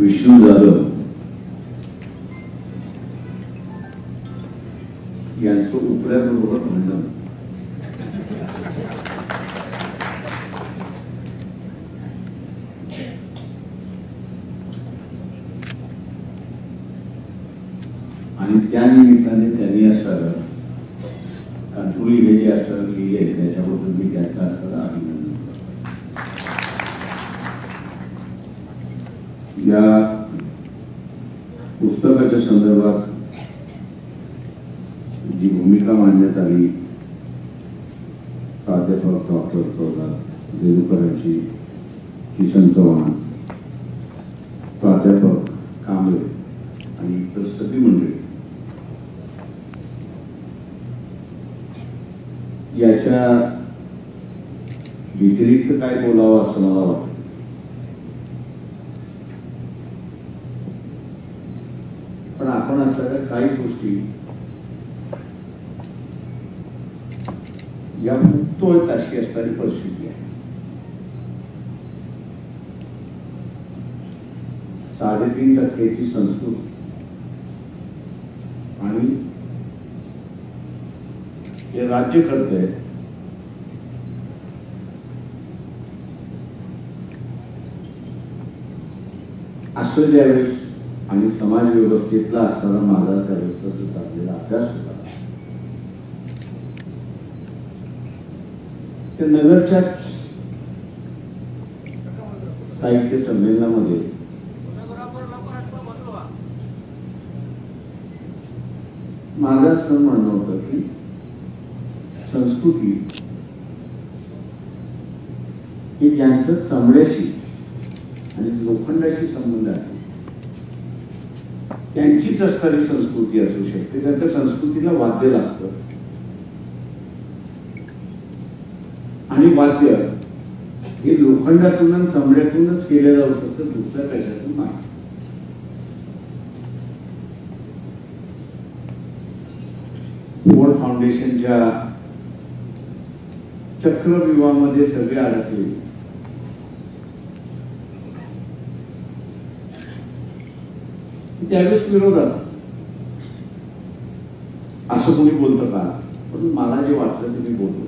विष्णू जाधव यांचं उपऱ्याबरोबर भांडण. आणि त्या निमित्ताने त्यांनी असं कंट्रोल लिहिलेली असं लिहिली आहे, त्याच्याबद्दल मी त्यांचा असं अभिनंदन करतो. या पुस्तकाच्या संदर्भात जी भूमिका मांडण्यात आली प्राध्यापक डॉक्टर प्रल्हाद देवकरांची, किसन चव्हाण, प्राध्यापक कांबळे आणि इतर सगळी मंडळी, याच्या व्यतिरिक्त काय बोलावं असं मला वाटतं. पण आपण असणाऱ्या काही गोष्टी या मुक्त अशी असणारी परिस्थिती आहे. 3.5% संस्कृती आणि हे राज्य करते असं ज्यावेळेस आणि समाज व्यवस्थेतला असणारा माझा त्यावेळेस चाललेला अभ्यास होता. त्या नगरच्याच साहित्य संमेलनामध्ये माझं असं म्हणणं होतं की संस्कृती ही ज्यांचं चमड्याशी आणि लोखंडाशी संबंध आहे त्यांचीच असणारी संस्कृती असू शकते, कारण त्या संस्कृतीला वाद्य लागतं आणि वाद्य हे लोखंडातून आणि चमड्यातूनच केलं जाऊ शकतं, दुसऱ्या कशातून नाही. फोर्ड फाउंडेशनच्या चक्रव्यूहामध्ये सगळे अडकले. त्यावेळेस विरोधात असं कोणी बोलतं का, पण मला जे वाटलं ते मी बोलतो.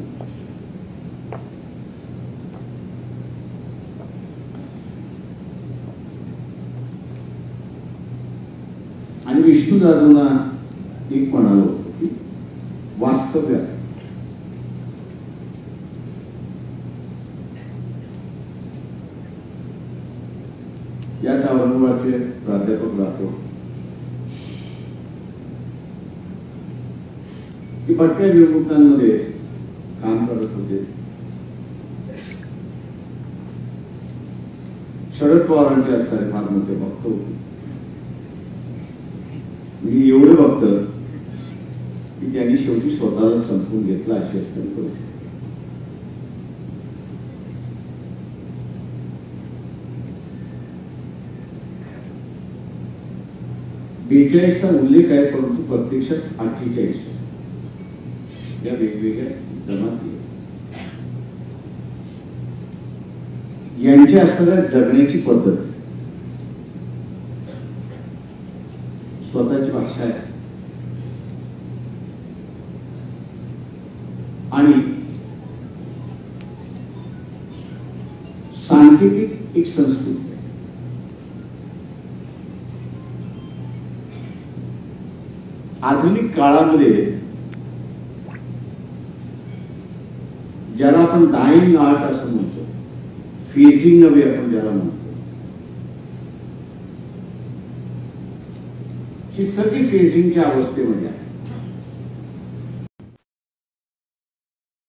आणि विष्णू जाधवना एक म्हणालो की वास्तव्य याच औरंगाबादचे प्राध्यापक राहतो की भटक्या निवडणुकांमध्ये काम करत होते. शरद पवारांचे असणारे फार मोठे भक्त होते. मी एवढे भक्त की त्यांनी शेवटी स्वतःला संपवून घेतला अशी असणारी परिस्थिती. चा उल्लेख आहे, परंतु प्रत्यक्षात 48 या वेगवेगळ्या जमाती यांची असणाऱ्या जगण्याची पद्धत, स्वतःची भाषा आहे आणि सांकेतिक एक संस्कृती. आधुनिक काळामध्ये ज्याला आपण डाईंग आर्ट असं म्हणतो, फेजिंग अवे आपण ज्याला म्हणतो, ही सगळी फेजिंगच्या अवस्थेमध्ये आहे.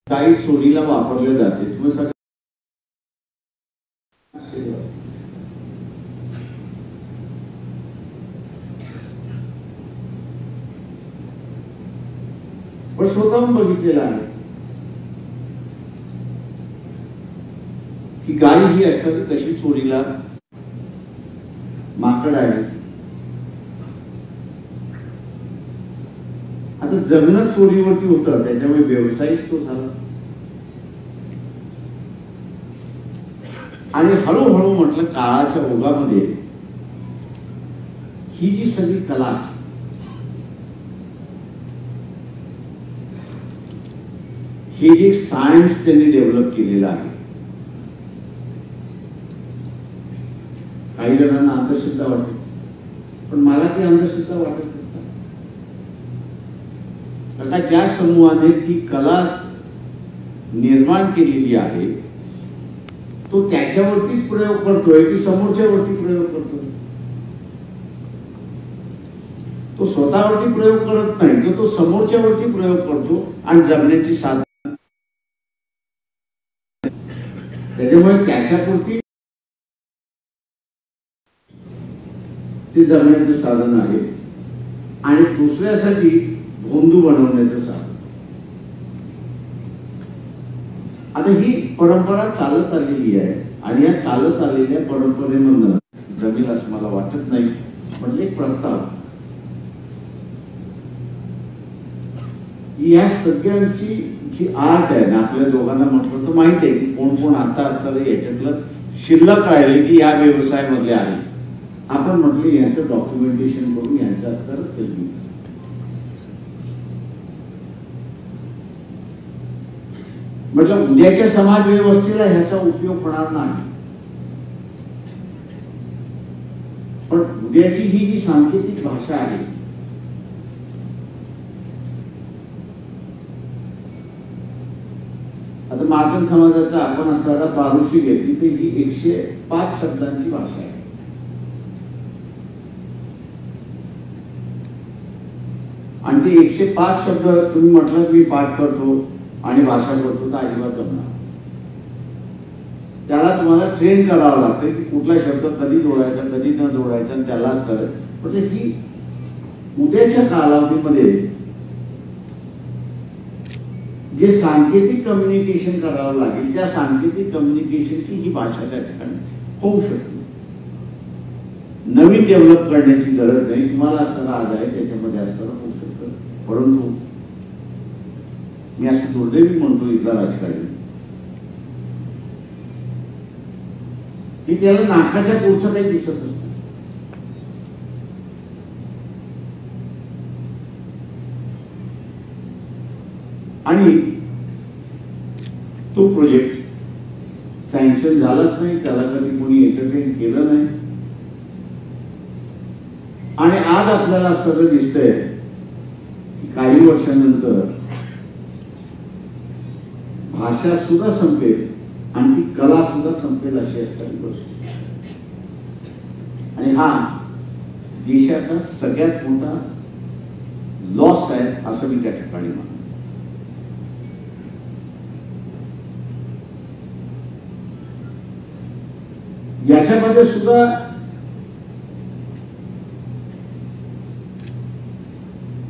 काही चोरीला वापरले जाते. पण स्वतःहून बघितलेलं आहे की गाय ही असतात कशी चोरीला माकड आहे. आता जगणं चोरीवरती होतं, त्याच्यामुळे व्यवसायच तो झाला आणि हळूहळू म्हटलं काळाच्या ओघामध्ये ही जी सगळी कला हे जे सायन्स त्यांनी डेव्हलप केलेलं आहे. काही जणांना अंधश्रद्धा वाटते, पण मला ती अंधश्रद्धा वाटत नसतात. आता ज्या समूहाने ती कला निर्माण केलेली आहे तो त्याच्यावरतीच प्रयोग करतोय की समोरच्यावरती प्रयोग करतोय? तो स्वतःवरती प्रयोग करत नाही, तर तो समोरच्यावरती प्रयोग करतो आणि जगण्याची साधन. त्याच्यामुळे त्याच्यापुरती ते जगण्याचं साधन आहे आणि दुसऱ्यासाठी भोंदू बनवण्याचं साधन. आता ही परंपरा चालत आलेली आहे आणि या चालत आलेल्या परंपरेमधून जमेल असं मला वाटत नाही. म्हणजे एक प्रस्ताव, या सगळ्यांची जी आर्ट आहे ना, आपल्या दोघांना म्हटलं तर माहित आहे की कोण कोण आता असताना याच्यातलं शिल्लक राहिले की या व्यवसायामधले आहे. आपण म्हटलं यांचं डॉक्युमेंटेशन करून यांचं असताना केलं. म्हटलं उद्याच्या समाज व्यवस्थेला ह्याचा उपयोग होणार नाही, पण उद्याची ही जी सांकेतिक भाषा आहे आता महाजन समाजाचा आपण असणारा बारुशी घेतली तर ही 105 शब्दांची भाषा आहे. आणि ते 105 शब्द तुम्ही म्हटलं मी पाठ करतो आणि भाषा करतो तर अजिबात जमणार. त्याला तुम्हाला ट्रेन करावं लागतं की कुठला शब्द कधी जोडायचा कधी न जोडायचा आणि त्यालाच करत. म्हणजे ही उद्याच्या कालावधीमध्ये जे सांकेतिक कम्युनिकेशन करावं लागेल त्या सांकेतिक कम्युनिकेशनची ही भाषा त्या ठिकाणी होऊ शकते. नवीन डेव्हलप करण्याची गरज नाही. तुम्हाला असणारा आज आहे त्याच्यामध्ये असताना होऊ शकतं. परंतु मी असं दुर्दैवी म्हणतो इथला राजकारणी की त्याला नाकाच्या पुढचं काही दिसत असतं. आणि तो प्रोजेक्ट सँक्शन झालाच नाही, त्याला कधी कोणी एंटरटेन केलं नाही. आणि आज आपल्याला सगळं दिसतंय की काही वर्षानंतर भाषा सुद्धा संपेल आणि ती कला सुद्धा संपेल अशी असणारी गोष्ट. आणि हा देशाचा सगळ्यात मोठा लॉस आहे असं मी त्या ठिकाणी म्हणतो. याच्यामध्ये सुद्धा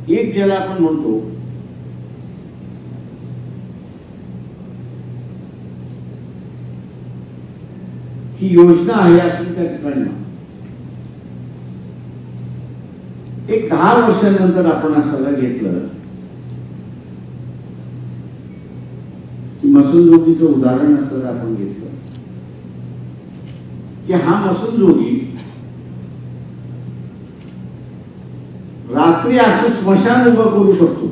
एक ज्याला आपण म्हणतो ही योजना आहे असं त्या ठिकाणी एक 10 वर्षांनंतर आपण असं घेतलं की मसनजोगीचं उदाहरण असं आपण घेतलं की हा मसनजोगी रात्री आखं स्मशान उभं करू शकतो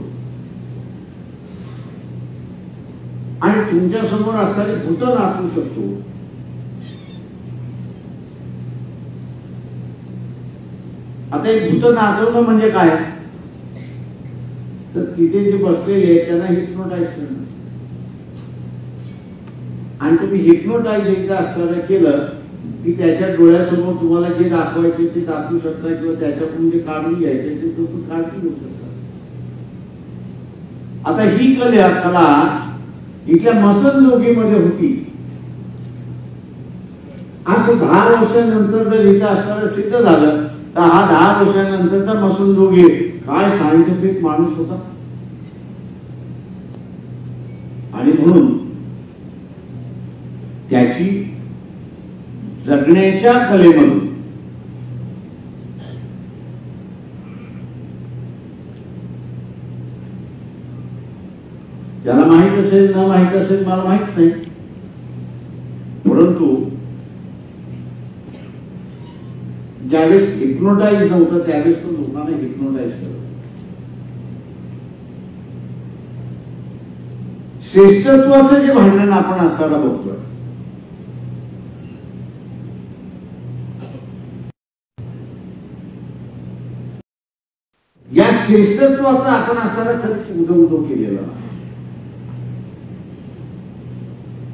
आणि तुमच्या समोर असणारी भूत नाचू शकतो. आता एक भूत नाचवणं म्हणजे काय, तर तिथे जे बसलेले आहेत त्यांना हिप्नोटाईज करणं. आणि तुम्ही हिप्नोटाईज एकदा असताना केलं की त्याच्या डोळ्यासमोर तुम्हाला जे दाखवायचे ते दाखवू शकता किंवा त्याच्याकडून जे काढून घ्यायचे ते तुम्ही काढून घेऊ शकता. आता ही कला इथल्या मसनजोगीमध्ये होती. असं 10 वर्षांनंतर जर इथं असताना सिद्ध झालं तर हा 10 वर्षांनंतरचा मसनजोगी काय सायंटिफिक माणूस होता. आणि म्हणून त्याची जगण्याच्या कलेमधून ज्याला माहित असेल न माहित असेल मला माहित नाही, परंतु ज्यावेळेस हिप्नोटाईज नव्हतं त्यावेळेस तो लोकांना हिप्नोटाईज करतो. श्रेष्ठत्वाचं जे भांडण आपण असताना बघतोय, या श्रेष्ठत्वाचा आपण असताना खरंच उदो केलेला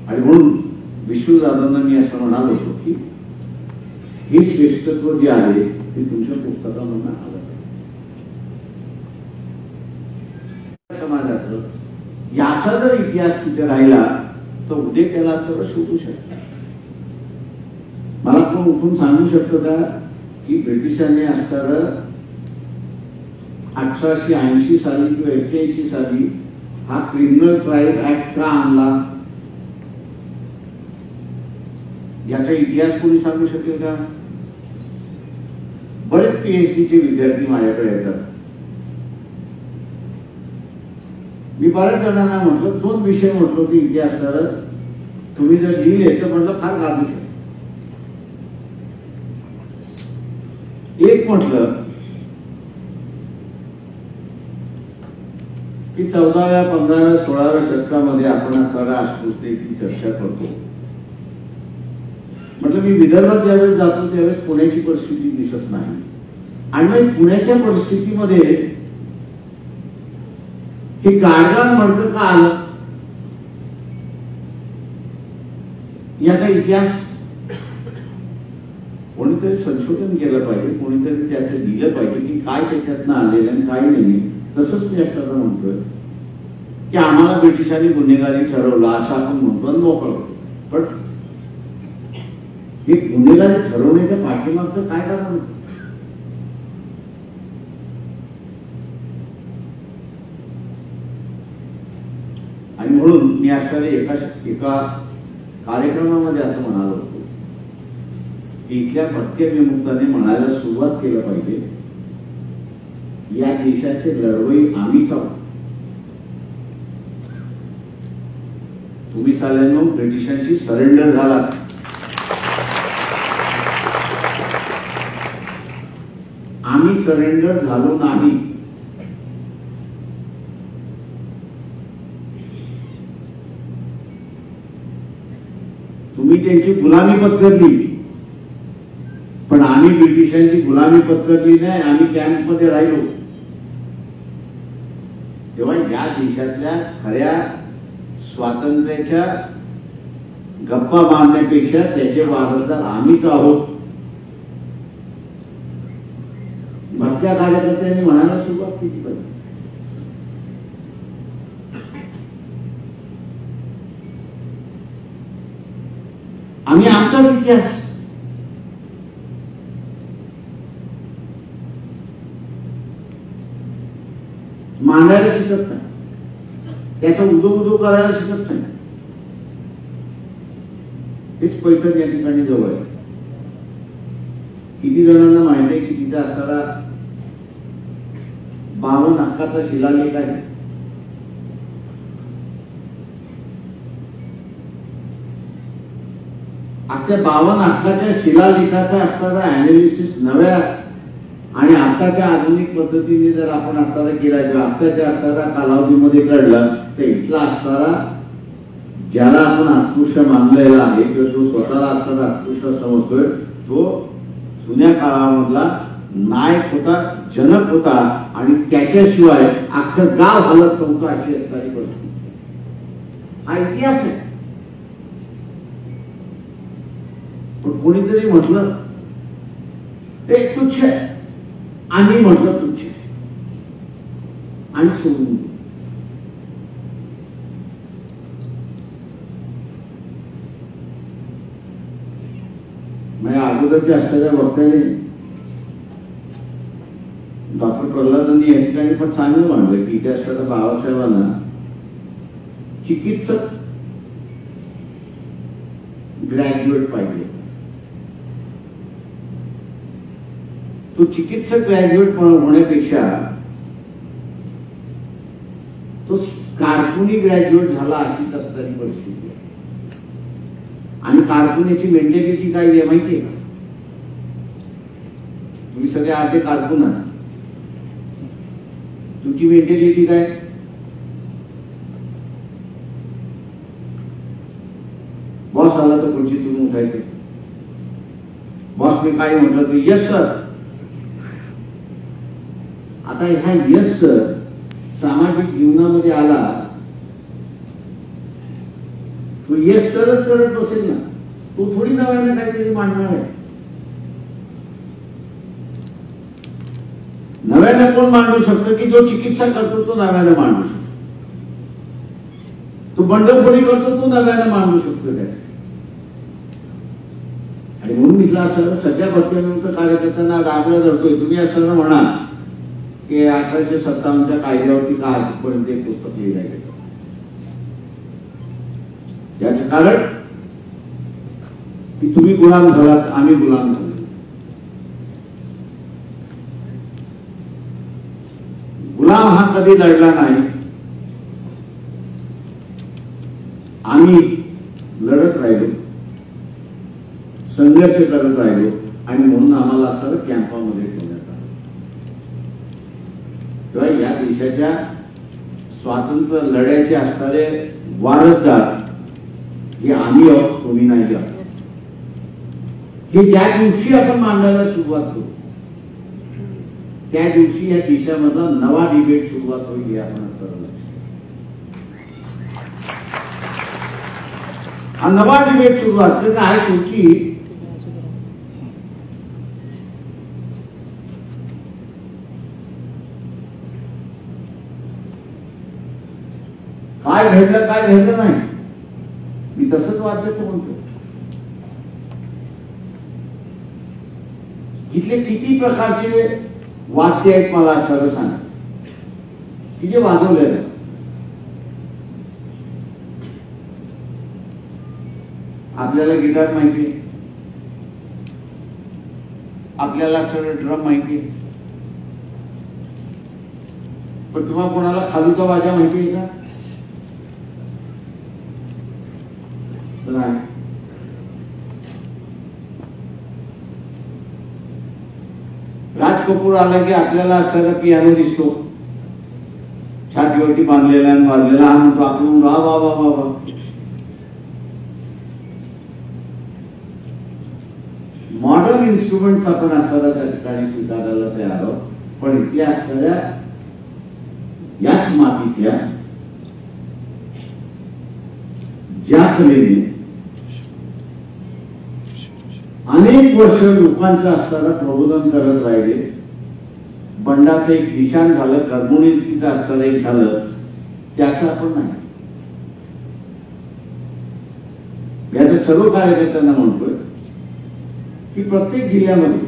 आणि म्हणून विष्णुदादांना मी असं म्हणालो होतो की हे श्रेष्ठत्व जे आहे ते तुमच्या पुस्तकामधून आलं पाहिजे. समाजाचं याचा जर इतिहास तिथे राहिला तर उद्या त्याला सर्व शोधू शकतात. मला कोण उठून सांगू शकतो का की ब्रिटिशांनी असताना 1880 साली किंवा 81 साली हा क्रिमिनल ट्रायल ऍक्ट का आणला याचा इतिहास कोणी सांगू शकेल का? बरेच PhDचे विद्यार्थी माझ्याकडे येतात. मी बऱ्याच जणांना म्हटलं, 2 विषय म्हटलो की इतिहासाला तुम्ही जर लिहिले तर म्हटलं फार गाजू शकतो. एक म्हटलं की 14व्या 15व्या 16व्या शतकामध्ये आपण असणाऱ्या अस्पृश्यतेची चर्चा करतो. म्हटलं मी विदर्भात ज्यावेळेस जातो त्यावेळेस पुण्याची परिस्थिती दिसत नाही आणि पुण्याच्या परिस्थितीमध्ये हे गाडगान म्हणतं का आलं याचा इतिहास कोणीतरी संशोधन केलं पाहिजे, कोणीतरी त्याचं दिलं पाहिजे की काय त्याच्यातनं आलेलं आणि काय नाही. तसंच मी असं म्हणतोय की आम्हाला ब्रिटिशांनी गुन्हेगारी ठरवलं असं आपण म्हणतो आणि मोकळं होतो. पण हे गुन्हेगारी ठरवण्याच्या पाठीमागचं काय कारण? आणि म्हणून मी असणारे एका कार्यक्रमामध्ये असं म्हणालो होतो की इथल्या भटक्या विमुक्ताने म्हणायला सुरुवात केलं पाहिजे, या देशाचे लढवई आम्हीच आहोत. तुम्ही साल्यांनो ब्रिटिशांशी सरेंडर झाला, आम्ही सरेंडर झालो नाही. तुम्ही त्यांची गुलामी पत्करली पण आम्ही ब्रिटिशांची गुलामी पत्करली नाही. आम्ही कॅम्पमध्ये राहिलो. तेव्हा या देशातल्या खऱ्या स्वातंत्र्याच्या गप्पा मारण्यापेक्षा त्याचे वारसदार आम्हीच आहोत. भटक्या कार्यकर्त्यांनी म्हणायला सुरुवात केली पाहिजे. आम्ही आमचाच इतिहास मांडायला शिकत नाही, त्याचा उदो करायला शिकत नाही. हेच पैठण या ठिकाणी जवळ आहे. किती जणांना माहिती आहे की तिथे असणारा 52 हक्काचा शिलालेख आहे. आज त्या 52 हक्काच्या शिलालेखाचा असणारा अनालिसिस नव्या आणि आताच्या आधुनिक पद्धतीने जर आपण असणारा केला किंवा आताच्या असणारा कालावधीमध्ये घडला तर इथला असणारा ज्याला आपण अस्पृश्य मानलेला आहे किंवा जो स्वतःला असणारा अस्पृश्य समजतोय तो जुन्या काळामधला नायक होता, जनक होता आणि त्याच्याशिवाय अख्खं गाव हलत नव्हतं अशी असणारी परिस्थिती. हा इतिहास आहे. पण कोणीतरी म्हटलं ते तुच्छ आहे, आम्ही म्हटलं तुच्छ आहे आणि सोडून माझ्या अगोदरच्या असलेल्या वक्त्याने डॉक्टर प्रल्हादांनी या ठिकाणी पण चांगलं मांडलं की इथे असलेल्या बाबासाहेबांना चिकित्सक ग्रॅज्युएट पाहिजे. तो चिकित्सक ग्रॅज्युएट होण्यापेक्षा तो कारकुनी ग्रॅज्युएट झाला अशीच असणारी परिस्थिती आहे. आणि कारकुनीची मेंटॅलिटी काय आहे माहितीये का? तुम्ही सगळे आते कारकून आहात. तुमची मेंटॅलिटी काय? बॉस आला तर खुर्चीतून उठायचे. बॉस मी काय म्हटलं तर यस सर. आता ह्या यस सर सामाजिक जीवनामध्ये आला तो यस सरच करत बसेल ना. तो थोडी नव्याने काहीतरी मांडणार आहे. नव्याने कोण मांडू शकतो की जो चिकित्सा करतो तो नव्याने मांडू शकतो. तो बंडखोरी करतो तो नव्याने मांडू शकतो काय. आणि म्हणून म्हटलं असं सगळ्या भक्तीविरुद्ध कार्यकर्त्यांना आग्रह धरतोय. तुम्ही असं म्हणा की 1857च्या कायद्यावरती का आजपर्यंत एक पुस्तक लिहिलं गेलं. याचं कारण की तुम्ही गुलाम झालात, आम्ही गुलाम झालो. गुलाम हा कधी लढला नाही. आम्ही लढत राहिलो, संघर्ष करत राहिलो आणि म्हणून आम्हाला असं कॅम्पामध्ये ठेवण्यात आलं. तेव्हा या देशाच्या स्वातंत्र्य लढ्याचे असणारे वारसदार हे आम्ही आहोत, तुम्ही नाही आहोत. हे ज्या दिवशी आपण मांडायला सुरुवात करू त्या दिवशी या देशामधला नवा डिबेट सुरुवात होईल. हे आपण सर्व हा नवा डिबेट सुरुवात तर काय शेवटी काय घडलं काय घडलं नाही मी तसंच वाद्याचं म्हणतो. इथले किती प्रकारचे वाद्य आहेत मला सरळ सांगा की जे वाजवलेलं. आपल्याला गिटार माहिती, आपल्याला सरळ ड्रम माहिती, पण तुम्हाला कोणाला खालूचा वाजा माहिती आहे का? नाही. राज कपूर आला की आपल्याला असलेला पियानो दिसतो छातीवरती बांधलेला आणि वाजलेला. हा म्हणतो आपण वा वा वा वा वा. मॉडर्न इन्स्ट्रुमेंट्स आपण असताना त्या ठिकाणी स्वीकारायला तयार आहोत. पण इथे असणाऱ्या याच मातीतल्या ज्या कलेने अनेक वर्ष लोकांचं असताना प्रबोधन करत राहिले, बंडाचं एक निशाण झालं, कर्मणीचं असताना एक झालं, त्याचं आपण नाही. याचं सर्व कार्यकर्त्यांना म्हणतोय की प्रत्येक जिल्ह्यामध्ये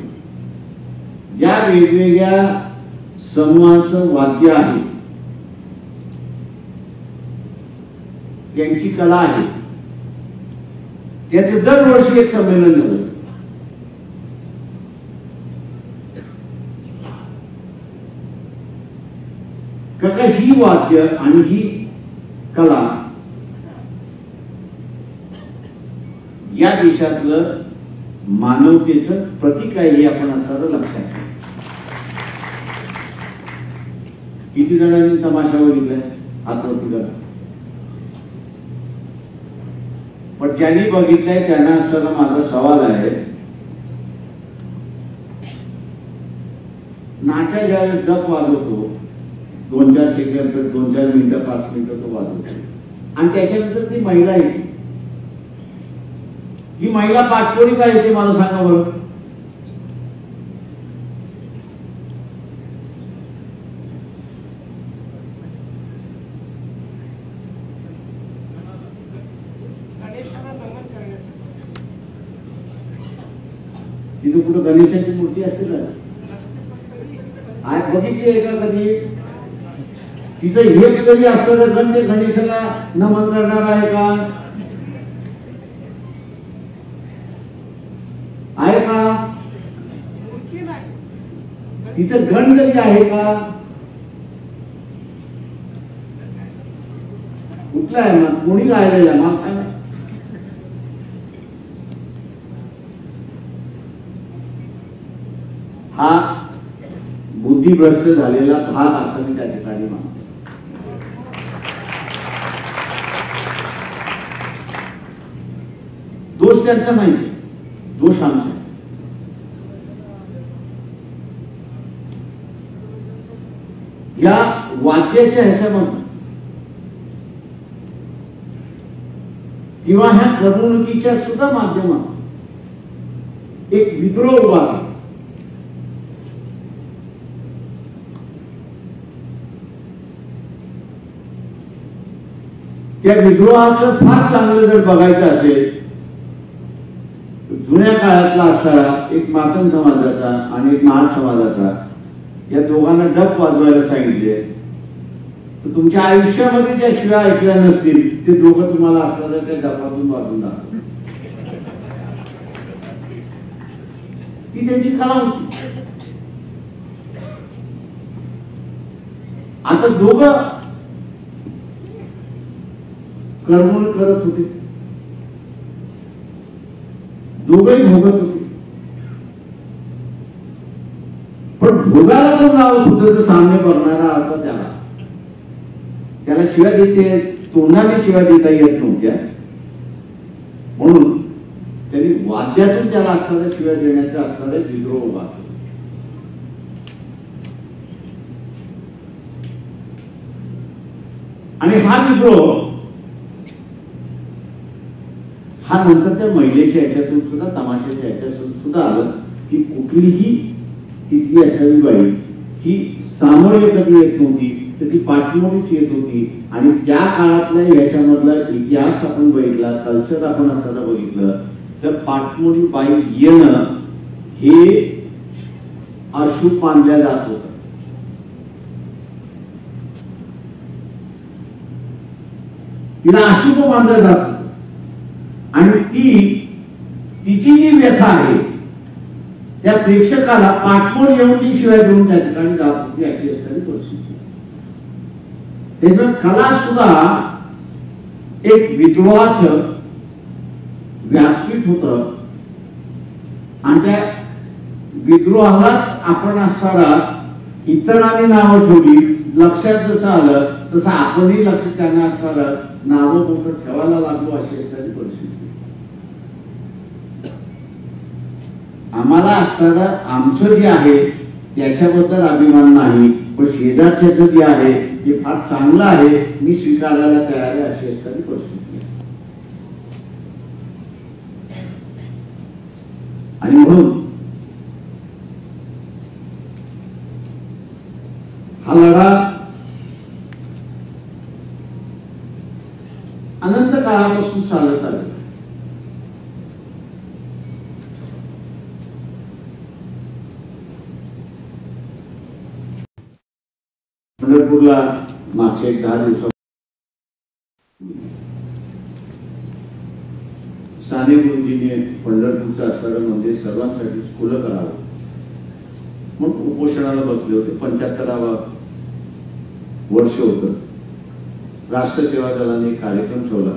ज्या वेगवेगळ्या समूहांचं वाद्य आहे, त्यांची कला आहे, त्याचं दरवर्षी एक संमेलन झालं. का ही वाद्य आणि ही कला या देशातलं मानवतेचं प्रतीक आहे हे आपण असं लक्षात घ्या. किती जणांनी तमाशा बघितलाय हातवरती करा, पण ज्यांनी बघितलंय त्यांना असं माझा सवाल आहे, नाचा ज्यावेळेस डक वाजवतो 2-4 सेकंद 2-4 मिनिटं 5 मिनिटं तो वाजवतो आणि त्याच्यानंतर ती महिला येते. ही महिला पाठपोळी काय येते मला सांगा बरं. तिथे कुठं गणेशाची मूर्ती असते ना, आज बघितली आहे का कधी? तिचं हे कधी असतं तर गण ते गणेशाला नमन करणार आहे का? आहे का? तिचं गण तरी आहे का? कुठला आहे मग? कोणी गायलेला मला सांगा. हा बुद्धिभ्रष्ट झालेला भाग असं मी त्या ठिकाणी मानतो. दोष त्यांचा नाही, दोष आमचा. या वाक्याच्या ह्याच्यामध्ये किंवा ह्या करमणुकीच्या सुद्धा माध्यमात एक विद्रोह उभा आहे. त्या विद्रोहाचं फार चांगलं जर बघायचं असेल, जुन्या काळातला असणारा एक माकन समाजाचा आणि एक महार समाजाचा, या दोघांना डफ वाजवायला सांगितले तर तुमच्या आयुष्यामध्ये ज्या शिव्या ऐकल्या नसतील ते दोघं तुम्हाला असणाऱ्या त्या डफातून वाजून दाखवतात. ती त्यांची कला होती. आता दोघं करमणूक करत होते, दोघंही भोगत होते. पण भोगाला कोण लावत होतं तर सामने करणारा अर्थ त्याला शिव्या देते, तोंडाने शिव्या देता येत नव्हत्या, म्हणून त्यांनी वाद्यातून त्याला असणाऱ्या शिव्या देण्याचा असणारे विद्रोह उभा केला. आणि हा विद्रोह हा नंतर त्या महिलेच्या ह्याच्यातून सुद्धा, तमाशाच्या ह्याच्यातून सुद्धा आलं की कुठलीही तिथली असावी बाई ही सामोरे कधी येत नव्हती, तर ती पाठीमागेच येत होती. आणि त्या काळातल्या ह्याच्यामधला इतिहास आपण बघितला, कल्चर आपण असताना बघितलं, तर पाठमोडी बाई येणं हे अशुभ मानल्या जात होतं. तिला अशुभ मानलं जात होतं. आणि तिची जी व्यथा आहे त्या प्रेक्षकाला पाठमोड येऊन ती शिवाय देऊन त्या ठिकाणी जात होती, अशी असणारी परिस्थिती. त्यामुळे कला सुद्धा एक विद्रोहाचं व्यासपीठ होत. आणि त्या विद्रोहालाच आपण असणारा इतरांनी नावं ठेवली, लक्षात जसं आलं तसं आपणही लक्ष त्यांना असणारं नावं मोठं ठेवायला लागलो, अशी असणारी परिस्थिती. आम्हाला असणारं आमचं जे आहे त्याच्याबद्दल अभिमान नाही, पण शेजारच्याचं जे आहे ते फार चांगलं आहे, मी स्वीकारायला तयार आहे, अशी असणारी परिस्थिती. आणि म्हणून हा लढा अनंत काळापासून चालत आले. पंढरपूरला मागच्या 10 दिवसात साने गुरुजीने पंढरपूरचं असणारं मंदिर सर्वांसाठी खुलं करावं म्हणून उपोषणाला बसले होते. 75वा वर्ष होतं. राष्ट्र सेवा दलाने एक कार्यक्रम ठेवला.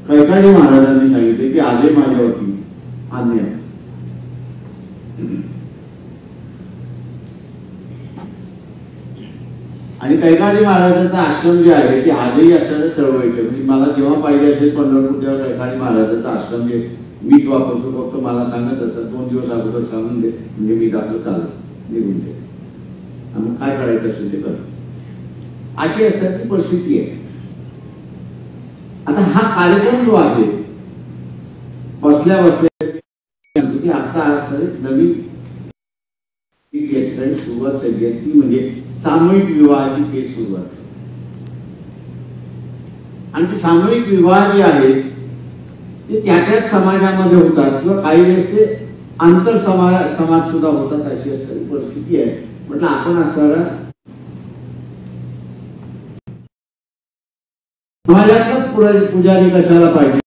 कैकाडी महाराजांनी सांगितले की आजही माझ्यावरती अन्याय, आणि कैकाडी महाराजांचा आश्रम जे आहे ते आजही असणारं चळवळीचे, म्हणजे मला जेव्हा पाहिजे असेल पंढरपूर तेव्हा कैकाडी महाराजांचा आश्रम जे मीच वापरतो, फक्त मला सांगत असतात 2 दिवस अगोदर सांगून दे, म्हणजे मी जातो, चालत निघून दे, मग काय करायचं असेल ते कर, अशी असण्याची परिस्थिती आहे. आता हा कार्यक्रम जो आहे बसल्या की आता नवीन सुरुवात झाली, ती म्हणजे सामूहिक विवाहाची फेज सुरुवात. आणि ते सामूहिक विवाह जे आहेत ते त्याच समाजामध्ये होतात, किंवा काही वेळेस ते आंतर समाज सुद्धा होतात, अशी असणारी परिस्थिती आहे. म्हटलं आपण असणारा समाजातच पुजारी कशाला पाहिजे,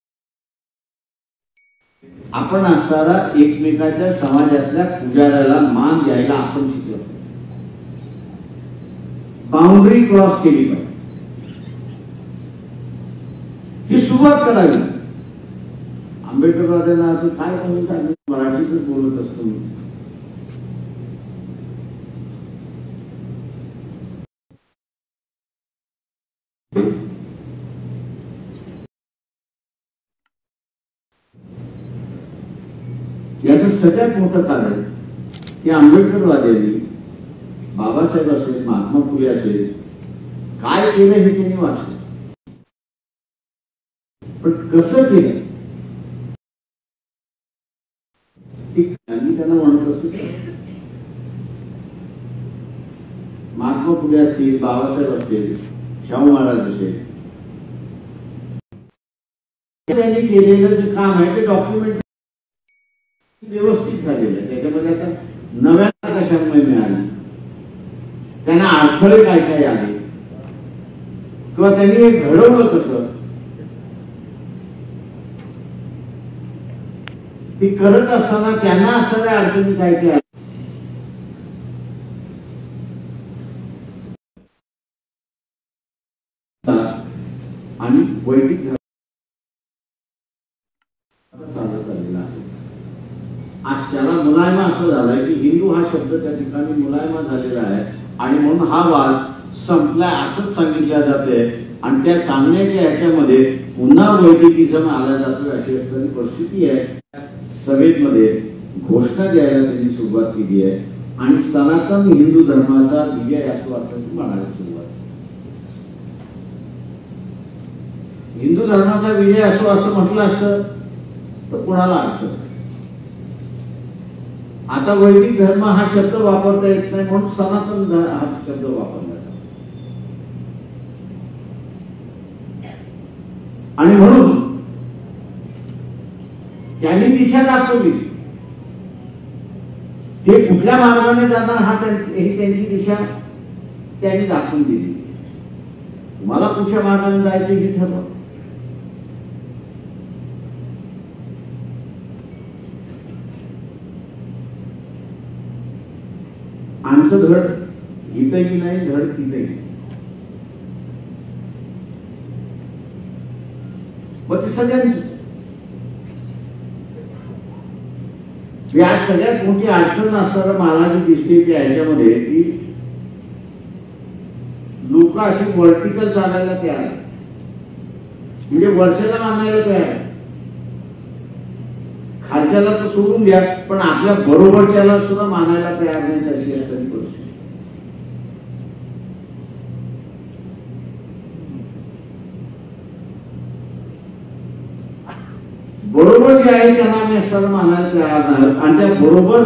आपण असणारा एकमेकाच्या समाजातल्या पुजाऱ्याला मान द्यायला आपण शिकलो, बाउंड्री क्रॉस केली पाहिजे, ही सुरुवात करावी. आंबेडकरवाद्यांना काय म्हणून मराठीतच बोलत असतो मी. याचं सगळ्यात मोठं कारण की आंबेडकरवाद्यांनी बाबासाहेब असेल, महात्मा फुले असेल, काय केलं हे त्यांनी वाचलं. पण कसं केलं त्यांनी त्यांना म्हणत असतो. महात्मा फुले असतील, बाबासाहेब असतील, शाहू महाराज असेल, त्यांनी केलेलं जे काम आहे ते डॉक्युमेंट व्यवस्थित झालेलं आहे. त्याच्यामध्ये आता नव्या कशामुळे मिळाली, त्यांना अडथळे काय काय आले किंवा त्यांनी हे घडवलं कसं, ती करत असताना त्यांना असणाऱ्या अडचणी काय काय आल्या. आणि वैदिक चालत आलेला आहे. आज त्याला मुलायमा असं झालंय की हिंदू हा शब्द त्या ठिकाणी मुलायमा झालेला आहे आणि म्हणून हा वाद संपलाय असंच सांगितलं जाते. आणि त्या सांगण्याच्या ह्याच्यामध्ये पुन्हा वैदिकिझम आला जातो अशी असणारी परिस्थिती आहे. सभेमध्ये घोषणा द्यायला त्यांनी सुरुवात केली आहे आणि सनातन हिंदू धर्माचा विजय असं वाटतं म्हणायला सुरुवात. हिंदू धर्माचा विजय असो असं म्हटलं असतं तर कुणाला अडचण. आता वैदिक धर्म हा शब्द वापरता येत नाही म्हणून सनातन हा शब्द वापरला जातो. आणि म्हणून त्यांनी दिशा दाखवली. ते कुठल्या मार्गाने जाणार हा त्यांची दिशा त्यांनी दाखवून दिली. तुम्हाला कुठच्या मार्गाने जायचं हे ठरवा. आमचं धड इथंही नाही, धड तिथेही. मग ते सगळ्यांच सगळ्यात मोठी अडचण असताना मला जी दिसते ती ह्याच्यामध्ये की लोक अशी व्हर्टिकल चालायला तयार आहे, म्हणजे वर्षाला मानायला तयार आहे. खालच्याला तर सोडून द्या पण आपल्या बरोबरच्याला सुद्धा मानायला तयार नाही अशी असणारी परिस्थिती. बरोबर जे आहे त्यांना आम्ही असताना मानायला तयार नाही आणि त्या बरोबर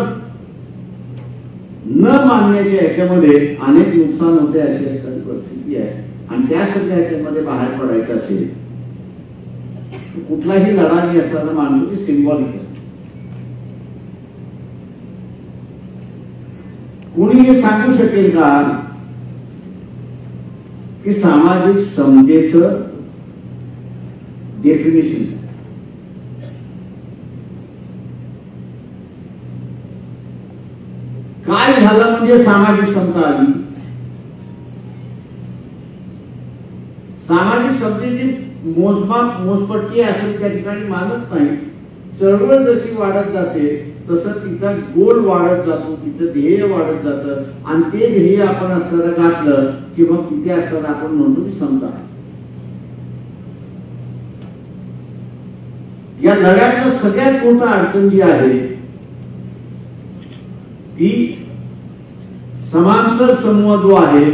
न मानण्याच्या ह्याच्यामध्ये अनेक नुकसान होते अशी असणारी परिस्थिती आहे. आणि त्या सगळ्या ह्याच्यामध्ये बाहेर पडायचं असेल कुठलाही लढा मी असताना मानतो की सिम्बॉलिक असतो. कोणी हे सांगू शकेल का की सामाजिक समतेचं डेफिनेशन काय झालं, म्हणजे सामाजिक समता आली. सामाजिक समतेची मोजमाप मोजपट्टी असेल त्या ठिकाणी मानत नाही. चळवळ जशी वाढत जाते तसं तिचा गोल वाढत जातो, तिचं ध्येय वाढत जातं आणि ते ध्येय आपण असताना गाठलं की मग तिथे असताना आपण म्हणतो की समता. या लढ्यातलं सगळ्यात मोठं अडचण जी आहे ती समांतर समूह जो आहे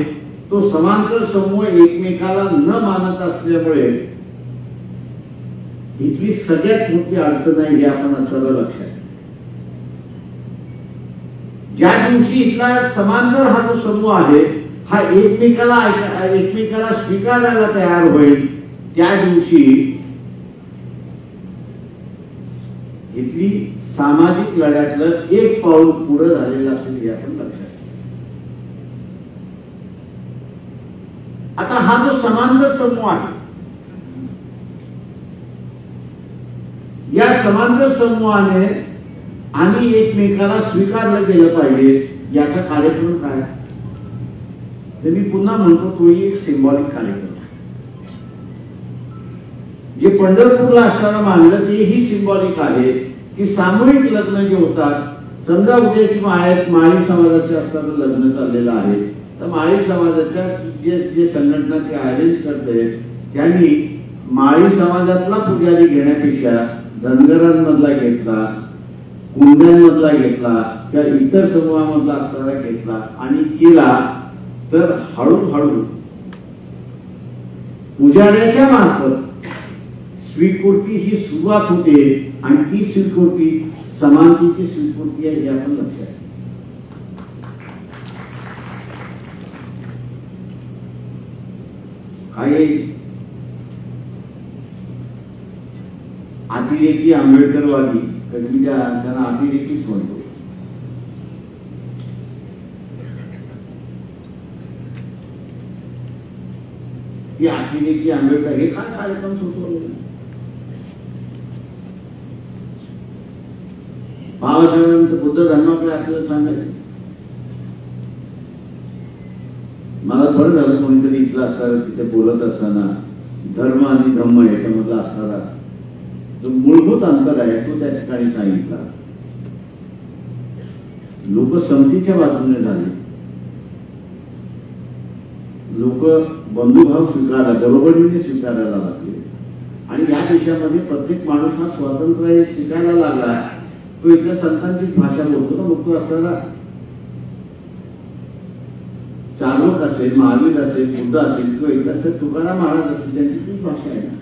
तो समांतर समूह एकमेकाला न मानत असल्यामुळे इथली सगळ्यात मोठी अडचण आहे हे आपण असं लक्षात. ज्या दिवशी इथला समांतर हा जो समूह आहे हा एकमेकाला स्वीकारायला तयार होईल त्या दिवशी इथली सामाजिक लढ्यातलं एक पाऊल पुढे झालेलं असेल हे आपण लक्षात. आता हा जो समांतर समूह आहे या समांतर समूहाने आणि एकमेकाला स्वीकारलं गेलं पाहिजे याचा कार्यक्रम काय ते मी पुन्हा म्हणतो तोही एक सिंबॉलिक कार्यक्रम आहे. जे पंढरपूरला असताना मानलं तेही सिंबॉलिक आहे की सामूहिक लग्न जे होतात. समजा उद्याची माळी समाजाचे असताना लग्न चाललेलं आहे तर माळी समाजाच्या जे संघटना ते अरेंज करते त्यांनी माळी समाजातला पुजारी घेण्यापेक्षा धनगरांमधला घेतला, कुंड्यांमधला घेतला किंवा इतर समूहामधला असणारा घेतला आणि केला तर हळूहळू उजाड्याच्या मार्फत स्वीकृती ही सुरुवात होते आणि ती स्वीकृती समानतेची स्वीकृती आहे हे आपण लक्षात घ्या. काही अतिरेकी आंबेडकरवादी, मी त्यांना अतिरेकीच म्हणतो, ती अतिरेकी आंबेडकर हे काय कार्यक्रम सुचवले. बाबासाहेबांचं बुद्ध धर्माकडे आपल्याला सांगायचं. मला बरं झालं कोणीतरी इथलं असताना तिथे बोलत असताना धर्म आणि धम्म याच्यामधला असणारा जो मूलभूत अंतर आहे तो त्या ठिकाणी सांगितला. लोक समतीच्या बाजूने झाले, लोक बंधुभाव स्वीकारायला, बरोबरीने स्वीकारायला लागले आणि या देशामध्ये प्रत्येक माणूस हा स्वातंत्र्य स्वीकारायला लागला. तो इथल्या संतांचीच भाषा बोलतो ना. मग तो असणारा चालक असेल, महावीर असेल, बुद्ध असेल किंवा इथं असेल तुकाराम महाराज असेल, त्यांची तीच भाषा आहे ना.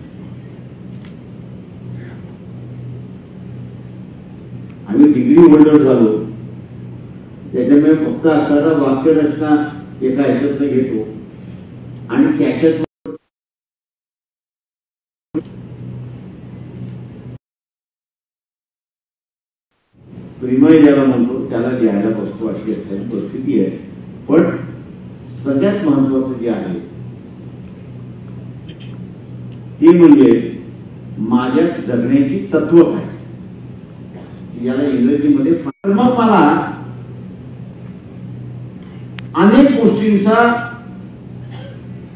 आम्ही डिग्री होल्डर झालो त्याच्यामुळे फक्त असणारा वाक्यरचना एका ह्याच्यातनं घेतो आणि त्याच्यात प्रेमय ज्याला म्हणतो त्याला लिहायला बसतो अशी असणारी परिस्थिती आहे. पण सगळ्यात महत्वाचं जे आहे ते म्हणजे माझ्या जगण्याची तत्व काय, याला इंग्रजीमध्ये. मग मला अनेक गोष्टींचा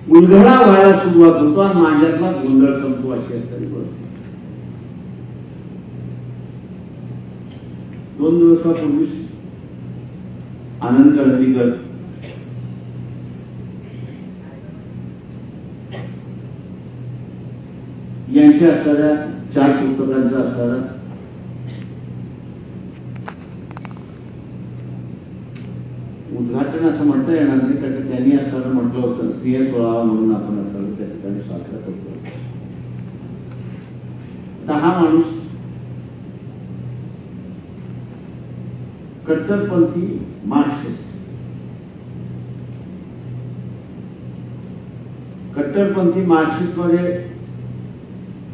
उलगडा व्हायला सुरुवात होतो आणि माझ्यातला गोंधळ संपतो अशी असणारी परिस्थिती. 2 दिवसापूर्वी आनंद कळंदीकर यांच्या असणाऱ्या 4 पुस्तकांचा असणारा उद्घाटन असं म्हणता येणार नाही, कारण त्यांनी असं म्हटलं होतं स्त्रिय सोळावा म्हणून आपण असं त्या ठिकाणी साजरा करतो. 10 माणूस कट्टरपंथी मार्क्सिस्ट, कट्टरपंथी मार्क्सिस्ट मध्ये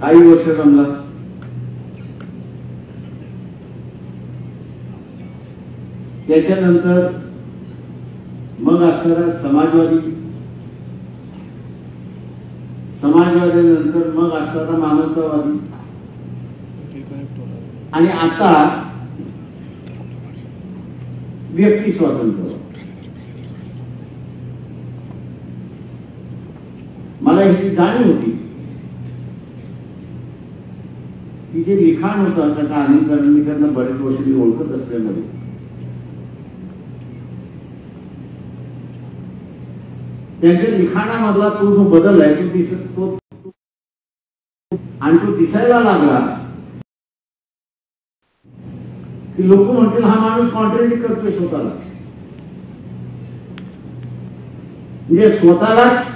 काही वर्ष रमला. त्याच्यानंतर मग असणारा समाजवादी, समाजवाद्यानंतर मग असणारा मानवतावादी आणि आता व्यक्ती स्वातंत्र्य. मला ही जाणीव होती की जे लिखाण होतं त्या आनंदकरांना बरेच वर्ष मी ओळखत असल्यामुळे त्यांच्या लिखाणामधला तो जो बदल आहे तो दिसत तो आणि तो दिसायला लागला की लोक म्हणतील हा माणूस कॉन्ट्रडिक्ट करतोय स्वतःला, म्हणजे स्वतःलाच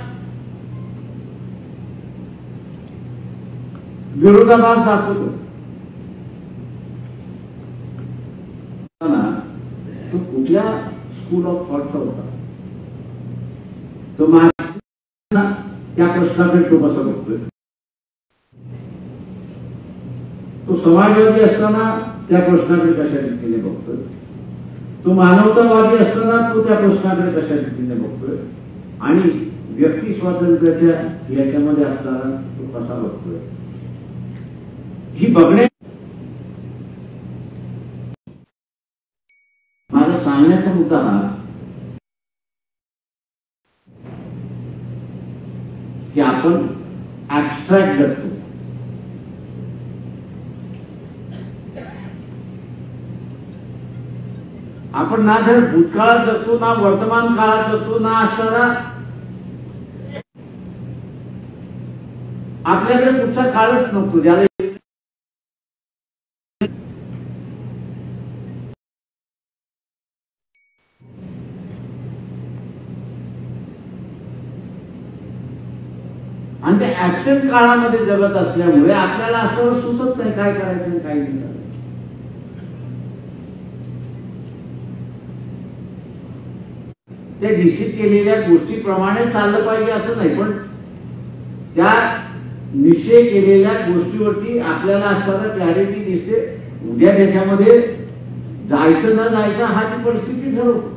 विरोधाभास दाखवतो. तो कुठल्या स्कूल ऑफ थॉटचा होता तो त्या प्रश्नाकडे तो कसा बघतोय. तो समाजवादी असताना त्या प्रश्नाकडे कशा रीतीने बघतोय, तो मानवतावादी असताना तो त्या प्रश्नाकडे कशा रीतीने बघतोय आणि व्यक्ती स्वातंत्र्याच्या याच्यामध्ये असताना तो कसा बघतोय ही बघणे. माझा सांगण्याचा मुद्दा हा की आपण ऍबस्ट्रॅक्ट जगतो. आपण ना जर भूतकाळात जगतो ना वर्तमान काळात जगतो ना असणारा आपल्याकडे कुठचा काळच नव्हतो ज्याला आणि ते ऍक्शन काळामध्ये जगत असल्यामुळे आपल्याला असं सुचत नाही काय करायचं आणि काय नाही करायचं. त्या निश्चित केलेल्या गोष्टीप्रमाणे चाललं पाहिजे असं नाही, पण त्या निश्चय केलेल्या गोष्टीवरती आपल्याला असणारा क्लॅरिटी दिसते. उद्या त्याच्यामध्ये जायचं न जायचं हा ती परिस्थिती ठरवतो.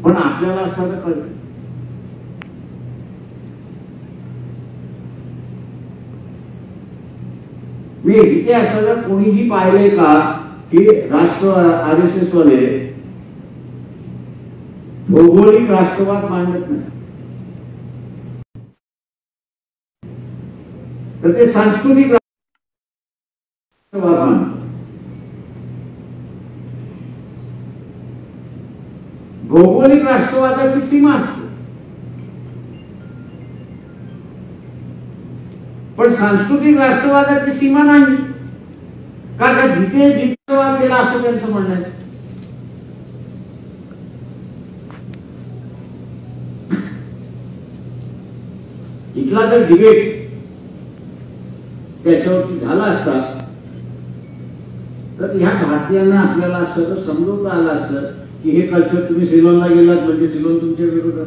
पण आपल्याला असं कळतं. मी इथे असं कोणीही पाहिलंय का की राष्ट्र RSS वाले भौगोलिक राष्ट्रवाद मांडत नाही, तर ते सांस्कृतिक राष्ट्रवाद मांडतात. भौगोलिक राष्ट्रवादाची सीमा असते, पण सांस्कृतिक राष्ट्रवादाची सीमा नाही. का जिथे जिथवाद गेला असं त्यांचं म्हणणं आहे. इथला जर डिबेट त्याच्यावरती झाला असता तर ह्या भारतीयांना आपल्याला असं समजवता आलं असतं की हे कल्चर तुम्ही सिलोनला गेलात म्हणजे सिलोन तुमच्या विरोधात,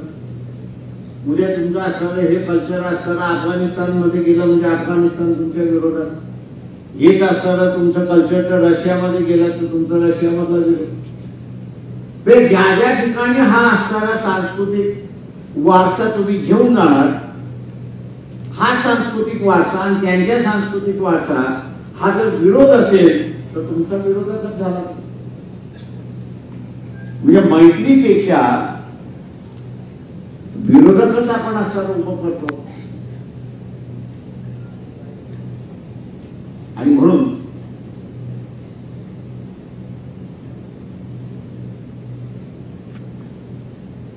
उद्या तुमचं असणारं हे कल्चर असताना अफगाणिस्तानमध्ये गेलं म्हणजे अफगाणिस्तान तुमच्या विरोधात, हेच असणारं तुमचं कल्चर तर रशियामध्ये गेलं तर तुमचं रशियामधलं विरोध. ज्या ज्या ठिकाणी हा असणारा सांस्कृतिक वारसा तुम्ही घेऊन जाणार, हा सांस्कृतिक वारसा आणि त्यांच्या सांस्कृतिक वारसा हा जर विरोध असेल तर तुमचा विरोधच झाला. म्हणजे मैत्रीपेक्षा विरोधकच आपण असणार उभं करतो. आणि म्हणून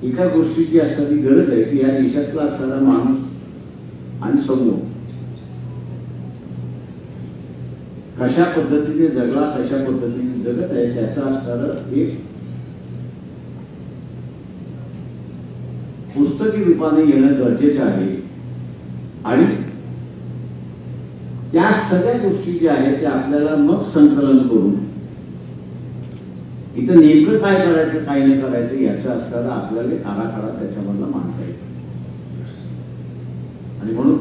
एका गोष्टीची असणारी गरज आहे की या देशातला असणारा माणूस आणि समूह कशा पद्धतीने जगला, कशा पद्धतीने जगत आहे त्याचा असणारं एक पुस्तकी रूपाने येणं गरजेचं आहे. आणि त्या सगळ्या गोष्टी ज्या आहेत त्या आपल्याला मग संकलन करून इथं नेमकं काय करायचं काय नाही करायचं याचा असणारा आपल्याला आराखडा त्याच्यामधला मांडता येतो. आणि म्हणून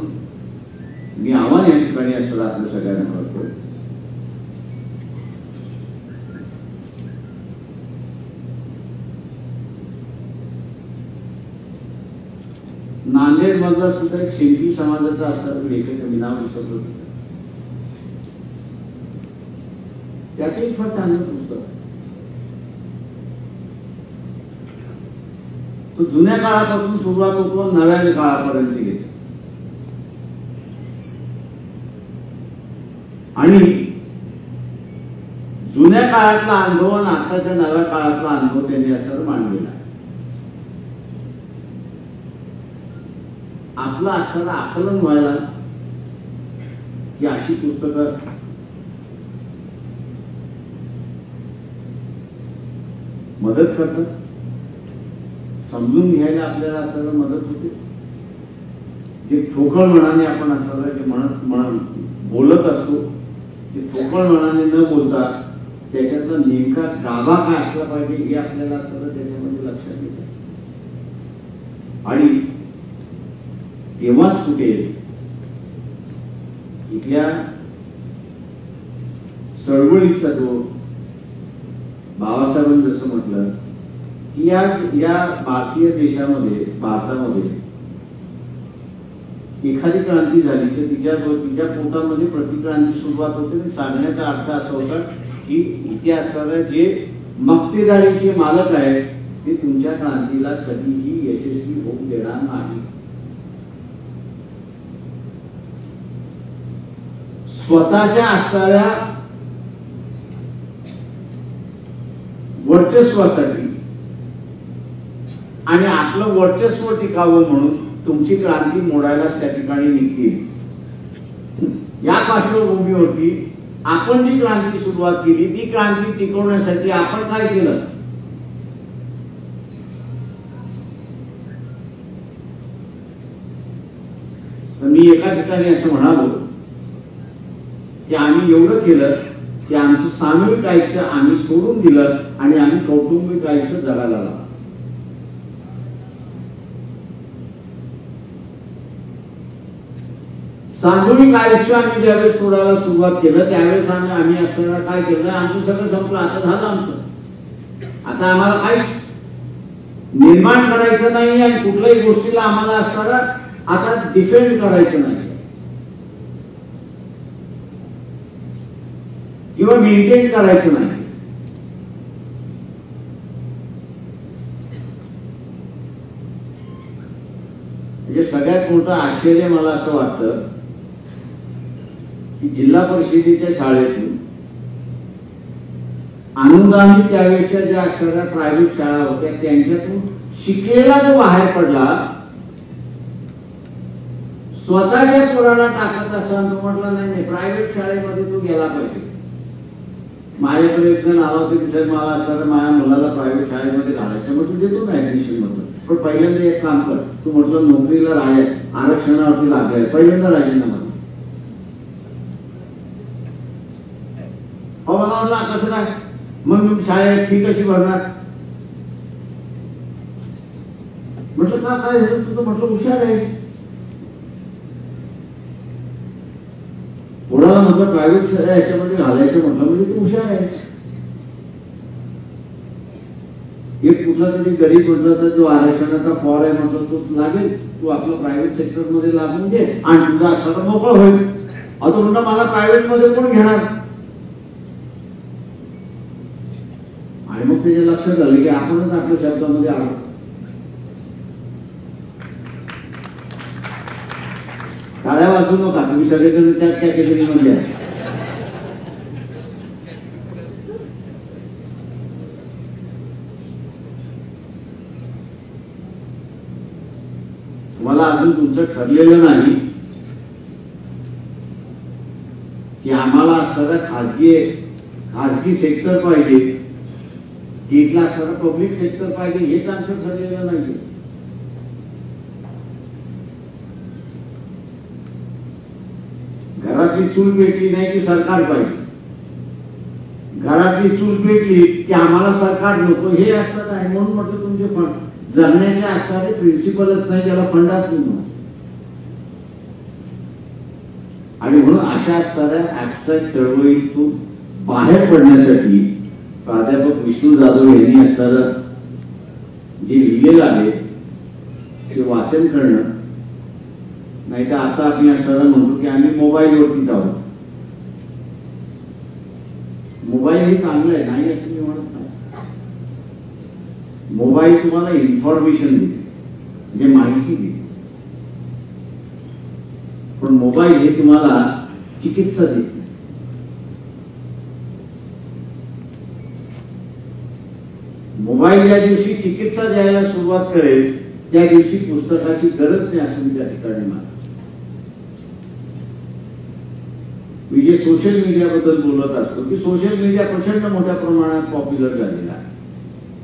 मी आव्हान या ठिकाणी असणारा आपल्या सगळ्यांना करतो. नांदेड मधला सुद्धा एक शिंपी समाजाचा असणारा लेखक मी नाव विसरलो होतो, त्याचंही फार चांगलं पुस्तक. तो जुन्या काळापासून सुरुवात होतो, नव्या काळापर्यंत गेला. आणि जुन्या काळातला अनुभव आणि आताच्या नव्या काळातला अनुभव त्यांनी असं मांडलेला आहे. आपलं असणारं आकलन व्हायला की अशी पुस्तकं मदत करतात, समजून घ्यायला आपल्याला असणारं मदत होते. जे ठोकळ मनाने आपण असणारं जे म्हणत बोलत असतो ते ठोकळ मनाने न बोलता त्याच्यातला नेमका गाभा काय असला पाहिजे हे आपल्याला असणारं त्याच्यामध्ये लक्षात येतं. आणि तेव्हाच कुठे इथल्या चळवळीचा जो बाबासाहेबांनी जसं म्हटलं की या भारतीय देशामध्ये भारतामध्ये एखादी क्रांती झाली तर तिच्या पोटामध्ये प्रतिक्रांती सुरुवात होते. सांगण्याचा अर्थ असा होता की इथे असणारे जे मक्तेदारीचे मालक आहेत ते तुमच्या क्रांतीला कधीही यशस्वी होऊ देणार नाही. स्वतःच्या असणाऱ्या वर्चस्वासाठी आणि आपलं वर्चस्व टिकावं म्हणून तुमची क्रांती मोडायलाच त्या ठिकाणी निघतील. या पार्श्वभूमीवरती आपण जी क्रांती सुरुवात केली ती क्रांती टिकवण्यासाठी आपण काय केलं तर मी एका ठिकाणी असं म्हणालो की आम्ही एवढं केलं की आमचं सामूहिक आयुष्य आम्ही सोडून दिलं आणि आम्ही कौटुंबिक आयुष्य जगायला लागलो. सामूहिक आयुष्य आम्ही ज्यावेळेस सोडायला सुरुवात केलं त्यावेळेस आम्ही असताना काय केलं, आमचं सगळं संपलं, आता झालं आमचं. आता आम्हाला काही निर्माण करायचं नाही आणि कुठल्याही गोष्टीला आम्हाला असताना आता डिफेंड करायचं नाही किंवा मेंटेन करायचं नाही. म्हणजे सगळ्यात मोठं आश्चर्य मला असं वाटतं की जिल्हा परिषदेच्या शाळेतून अनुदानित त्यावेळेच्या ज्या असणाऱ्या प्रायव्हेट शाळा होत्या त्यांच्यातून शिकलेला जो बाहेर पडला, स्वतःच्या पोराला टाकत असताना तो म्हटला नाही प्रायव्हेट शाळेमध्ये तो गेला पाहिजे. माझ्याकडे एक जण आला होता की सर मला असं माझ्या मुलाला प्रायव्हेट शाळेमध्ये घालायचं, म्हटलं देतो ना ऍडमिशन मधून, पण पहिल्यांदा एक काम कर, तू म्हटलं नोकरीला राहाय आरक्षणावरती लागलाय, पहिल्यांदा राजीनामा दे. मला म्हटलं कसं काय, मग मी शाळेत फी कशी भरणार. म्हटलं का काय झालं तुझं, म्हटलं हुशार आहे, कोणाला म्हटलं प्रायव्हेट शाळा याच्यामध्ये घालायचं म्हटलं म्हणजे तू हुशार आहे. एक कुठला तरी गरीब म्हटलं तर जो आरक्षणाचा फॉर आहे म्हटलं तो लागेल, तू आपलं प्रायव्हेट सेक्टर मध्ये लागून घे आणि तुझा असं मोकळं होईल. आता म्हणलं मला प्रायव्हेट मध्ये कोण घेणार. आणि मग त्याच्या लक्षात आलं की आपणच आपल्या शब्दामध्ये आलो. टाळ्या वाजू नका, तुम्ही सगळेजण त्याच कॅटेगरीमध्ये आहे. तुम्हाला अजून तुमचं ठरलेलं नाही की आम्हाला असणारा खाजगी सेक्टर पाहिजे, गेटला असणारा पब्लिक सेक्टर पाहिजे, हेच आमचं ठरलेलं नाही. घरातली चूल पेटली नाही की सरकार पाहिजे, घरातली चूल पेटली की आम्हाला सरकार नको, हे असतात आहे. म्हणून म्हटलं तुमचे फंड जगण्याचे असणारे प्रिन्सिपलच नाही, त्याला फंडाच म्हणून. आणि म्हणून अशा असणाऱ्या ऍबस्ट्रॅक्ट चळवळीतून बाहेर पडण्यासाठी प्राध्यापक विष्णू जाधव यांनी असणारं जे लिहिलेलं आहे ते वाचन करणं, नाही तर आता आम्ही असं म्हणतो की आम्ही मोबाईलवरती जाऊ. मोबाईल हे चांगलं आहे, नाही असं मी म्हणत नाही. मोबाईल तुम्हाला इन्फॉर्मेशन देते, म्हणजे माहिती देते, पण मोबाईल हे तुम्हाला चिकित्सा देते. मोबाईल ज्या दिवशी चिकित्सा द्यायला सुरुवात करेल त्या दिवशी पुस्तकाची गरज नाही असं मी त्या ठिकाणी मानतो. मी जे सोशल मीडियाबद्दल बोलत असतो की सोशल मीडिया प्रचंड मोठ्या प्रमाणात पॉप्युलर झालेला आहे,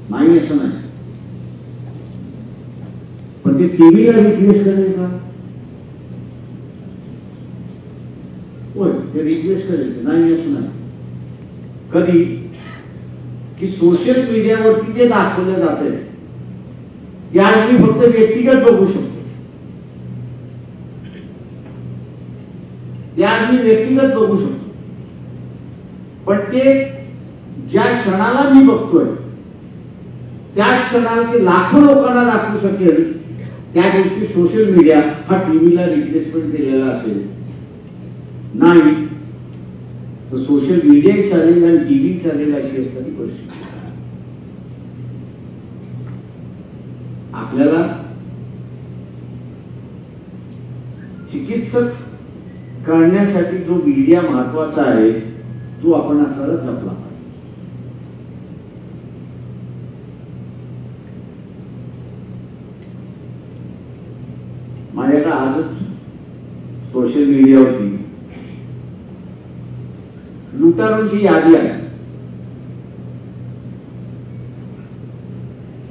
नाही असं नाही, पण ते टीव्हीला रिप्लेस करेल का. होय, ते रिप्लेस करेल नाही असं नाही. कधी की सोशल मीडियावरती जे दाखवलं जाते त्या मी फक्त व्यक्तिगत बघू शकतो, त्या मी व्यक्तिगत बघू शकतो, पण ते ज्या क्षणाला मी बघतोय त्या क्षणाला ते लाखो लोकांना दाखवू शकेल, त्या दिवशी सोशल मीडिया हा टीव्हीला रिप्लेसमेंट केलेला असेल. नाही तर सोशल मीडिया चालेल आणि टीव्ही चालेल अशी असणारी परिस्थिती. आपल्याला चिकित्सक करण्यासाठी जो मीडिया महत्वाचा आहे तो आपण असणारा जपला पाहिजे. माझ्याकडे आजच सोशल मीडियावरती लुटारूंची यादी आहे.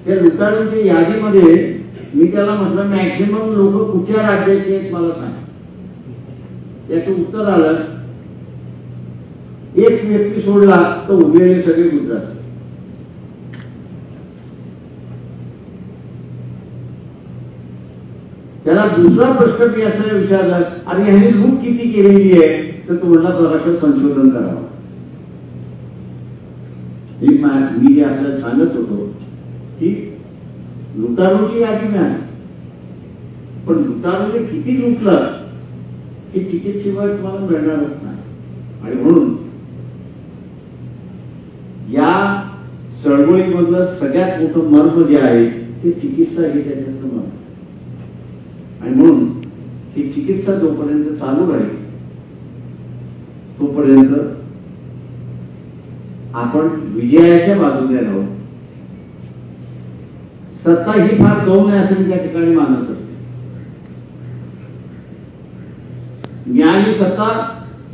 त्या लुटारूंच्या यादीमध्ये मी त्याला म्हटलं मॅक्सिमम लोक कुठच्या राज्याचे आहेत मला सांग. याचं उत्तर आलं, एक व्यक्ती सोडला तर उभे सगळे गुजरात. त्याला दुसरा प्रश्न मी असं विचारला, अरे ह्याने लूट किती केलेली आहे, तर तो म्हणला जरासं संशोधन करावं. मी जे आपल्याला सांगत होतो की लुटारूची यादी मिळाली, पण लुटारूने किती लुटलं की तिकीट शिवाय तुम्हाला मिळणारच नाही. आणि म्हणून या चळवळीमधलं सगळ्यात मोठं मर्म जे आहे ते चिकित्सा हे त्याच्यातलं मर्म. आणि म्हणून ही चिकित्सा जोपर्यंत चालू राहील तोपर्यंत आपण विजयाच्या बाजूने राहू. सत्ता ही फार गौण आहे असं मी त्या ठिकाणी मानत असते. न्यायी सत्ता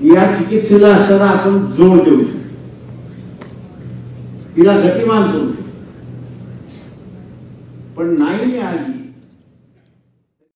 या चिकित्सेला असताना आपण जोर देऊ शकतो, तिला गतिमान करू शकतो. पण नाही मिळाली